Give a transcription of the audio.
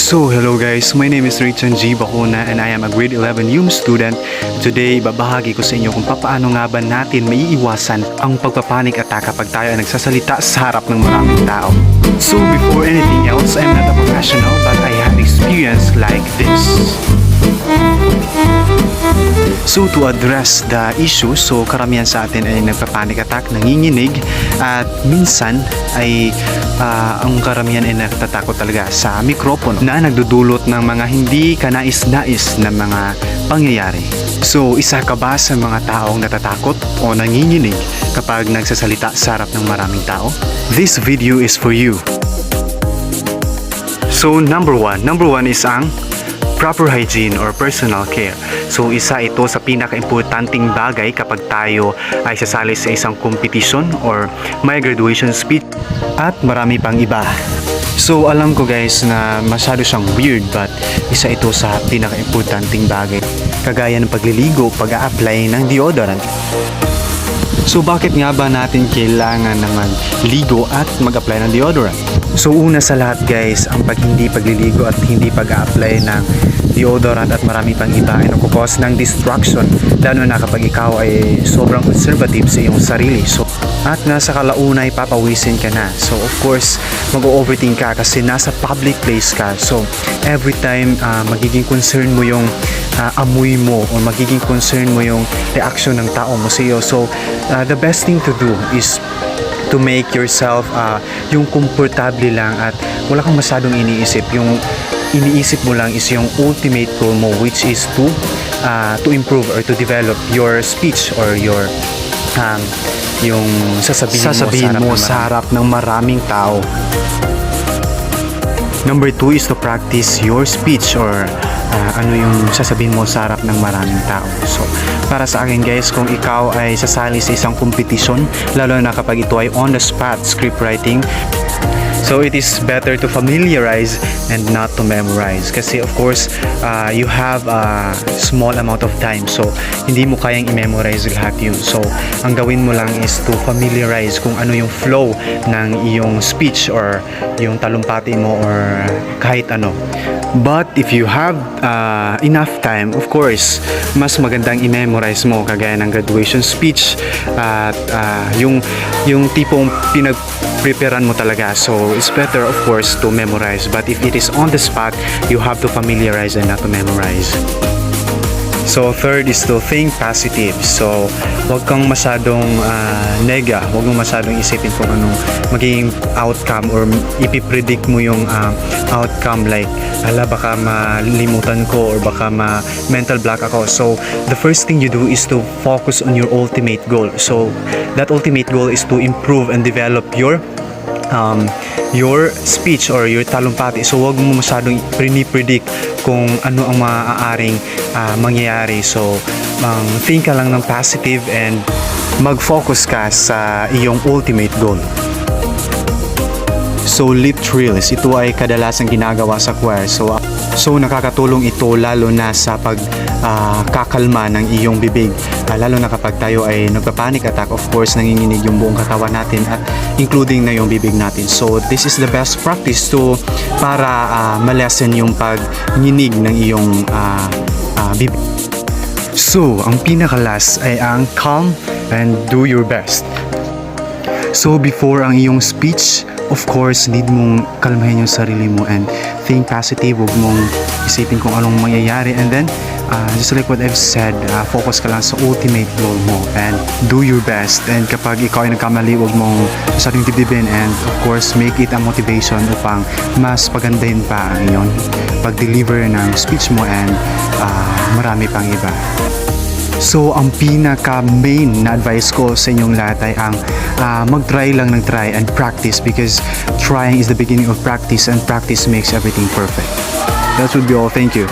So, hello guys, my name is Richard G. Bacona and I am a grade 11 UM student. Today, babahagi ko sa inyo kung paano nga ba natin maiiwasan ang pagpapanik attack kapag tayo ay nagsasalita sa harap ng maraming tao. So, before anything else, I'm not a professional but I have experience like this. So to address the issue, so karamihan sa atin ay nagpa-panic attack, nanginginig at minsan ay ang karamihan ay natatakot talaga sa mikropono na nagdudulot ng mga hindi kanais-nais na mga pangyayari. So isa ka ba sa mga taong natatakot o nanginginig kapag nagsasalita sa harap ng maraming tao? This video is for you. So number one is ang proper hygiene or personal care. So isa ito sa pinaka-importanting bagay kapag tayo ay sasali sa isang competition or may graduation speech at marami pang iba. So alam ko guys na masyado siyang weird but isa ito sa pinaka-importanting bagay kagaya ng pagliligo, pag-a-apply ng deodorant. So bakit nga ba natin kailangan na magligo at mag-apply ng deodorant? So una sa lahat guys, ang hindi pagliligo at hindi pag-a-apply ng deodorant at marami pang iba ay nagkukos ng distraction lalo na kapag ikaw ay sobrang conservative sa iyong sarili. So at nasa kalaunay papawisin ka na. So of course mag-overthink ka kasi nasa public place ka. So every time magiging concern mo yung amoy mo o magiging concern mo yung reaction ng tao mo sa iyo. So the best thing to do is to make yourself yung komportable lang at wala kang masyadong iniisip. Yung iniisip mo lang is yung ultimate goal mo, which is to improve or to develop your speech or your yung sasabihin mo sa harap ng maraming tao. Number 2 is to practice your speech or ano yung sasabihin mo sa harap ng maraming tao. So, para sa akin guys, kung ikaw ay sasali sa isang competition, lalo na kapag ito ay on the spot script writing, so it is better to familiarize and not to memorize kasi of course you have a small amount of time, so hindi mo kayang i-memorize lahat yun. So ang gawin mo lang is to familiarize kung ano yung flow ng iyong speech or yung talumpati mo or kahit ano. But if you have enough time, of course, mas magandang i-memorize mo kagaya ng graduation speech at yung tipong pinag-preparean mo talaga. So it's better of course to memorize. But if it is on the spot, you have to familiarize and not to memorize. So third is to think positive. So wag kang masyadong wag mong masyadong isipin kung anong magiging outcome or ipipredict mo yung outcome like baka malimutan ko or baka mental block ako. So the first thing you do is to focus on your ultimate goal. So that ultimate goal is to improve and develop your speech or your talumpati. So wag mo masyadong predict kung ano ang maaaring mangyayari. So think ka lang ng positive and mag-focus ka sa iyong ultimate goal. So lip trills, ito ay kadalasang ginagawa sa choir. So nakakatulong ito lalo na sa kakalma ng iyong bibig. Lalo na kapag tayo ay nagpa-panic attack, of course nanginginig yung buong katawan natin at including na yung bibig natin. So this is the best practice para ma-lessen yung pagninig ng iyong bibig. So ang pinaka-last ay ang calm and do your best. So before ang iyong speech, of course, need mong kalmahin yung sarili mo and think positive. Huwag mong isipin kung anong mangyayari. And then, just like what I've said, focus ka lang sa ultimate goal mo and do your best. And kapag ikaw ay nagkamali, huwag mong masyadong dibdibin and of course, make it a motivation upang mas pagandahin pa ang iyong pag-deliver ng speech mo and marami pang iba. So, ang pinaka-main na advice ko sa inyong lahat ay ang mag-try lang ng try and practice because trying is the beginning of practice and practice makes everything perfect. That would be all. Thank you.